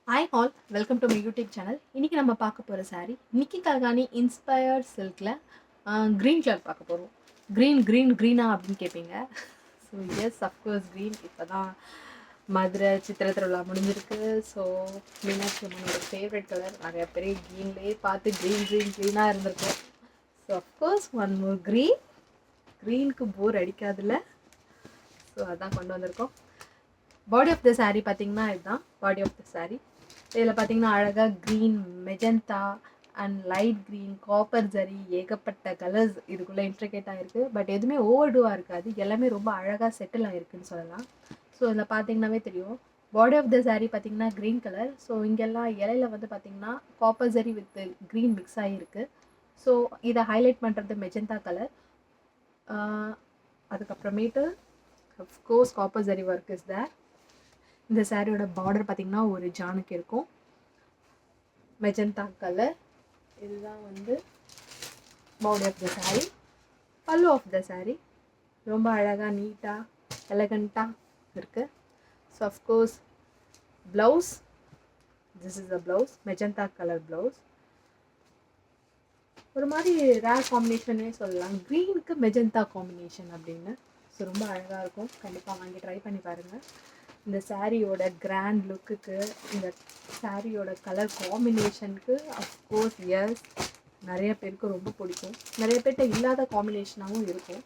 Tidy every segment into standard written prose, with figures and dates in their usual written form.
Hi all, welcome to my YouTube channel. இன்றைக்கி நம்ம பார்க்க போகிற saree நிக்கி கல்கானி இன்ஸ்பயர்ட் சில்கில் க்ரீன் கலர் பார்க்க போகிறோம். க்ரீனா அப்படின்னு கேட்பீங்க. So yes, of course green. இப்போ தான் மதுரை சித்திரை திருவிழா முடிஞ்சிருக்கு. ஸோ மீனாட்சி அம்மனோட ஃபேவரட் கலர். நிறைய பேர் க்ரீன்லேயே பார்த்து க்ரீனாக இருந்திருக்கும். ஸோ அஃப்கோர்ஸ் ஒன் மோர் க்ரீனுக்கு போர் அடிக்காதுல்ல. ஸோ அதான் கொண்டு வந்திருக்கோம். பாடி ஆஃப் த saree பார்த்தீங்கன்னா இதுதான் பாடி ஆஃப் த saree. இதில் பார்த்தீங்கன்னா அழகாக green, magenta and light green, copper zari, ஏகப்பட்ட கலர்ஸ் இதுக்குள்ளே இன்ட்ரிகேட்டாக இருக்குது. பட் எதுவுமே ஓவர்டூவாக இருக்காது. எல்லாமே ரொம்ப அழகாக செட்டில் ஆகிருக்குன்னு சொல்லலாம். ஸோ இதில் பார்த்தீங்கன்னாவே தெரியும். பாடி ஆஃப் த saree பார்த்தீங்கன்னா க்ரீன் கலர். ஸோ இங்கெல்லாம் இலையில வந்து பார்த்தீங்கன்னா copper zari with green mix ஆகிருக்கு. ஸோ இதை ஹைலைட் பண்ணுறது மெஜந்தா கலர். அதுக்கப்புறமேட்டு of course copper zari work is there. இந்த சாரியோட பார்டர் பார்த்திங்கன்னா ஒரு ஜானுக்கு இருக்கும், மெஜந்தா கலர். இதுதான் வந்து பாடி ஆஃப் த saree. பல்லு ஆஃப் த saree ரொம்ப அழகாக நீட்டாக எலகண்ட்டாக இருக்குது. So of course blouse, this is a blouse, magenta colour blouse. ஒரு மாதிரி ரேர் காம்பினேஷனே சொல்லலாம், க்ரீனுக்கு மெஜந்தா காம்பினேஷன் அப்படின்னு. ஸோ ரொம்ப அழகாக இருக்கும். கண்டிப்பாக வாங்கி ட்ரை பண்ணி பாருங்கள். இந்த சாரியோட கிராண்ட் லுக்குக்கு, இந்த சாரியோட கலர் காம்பினேஷனுக்கு அஃப்கோர்ஸ் எஸ், நிறைய பேருக்கு ரொம்ப பிடிக்கும். நிறைய பேர்கிட்ட இல்லாத காம்பினேஷனாகவும் இருக்கும்.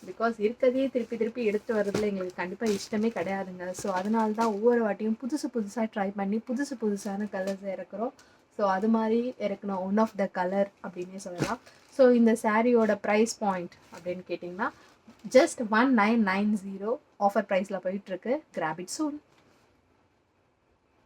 பிகாஸ் இருக்கதையே திருப்பி திருப்பி எடுத்து வர்றதுல எங்களுக்கு கண்டிப்பாக இஷ்டமே கிடையாதுங்க. ஸோ அதனால தான் ஒவ்வொரு வாட்டியும் புதுசாக ட்ரை பண்ணி புதுசான கலர்ஸ் இறக்குறோம். ஸோ அது மாதிரி இறக்கணும் ஒன் ஆஃப் த கலர் அப்படின்னே சொல்லலாம். ஸோ இந்த சாரியோட ப்ரைஸ் பாயிண்ட் அப்படின்னு கேட்டிங்கன்னா just 1990 ஆஃபர் ப்ரைஸில் போயிட்டுருக்கு. Graph it soon.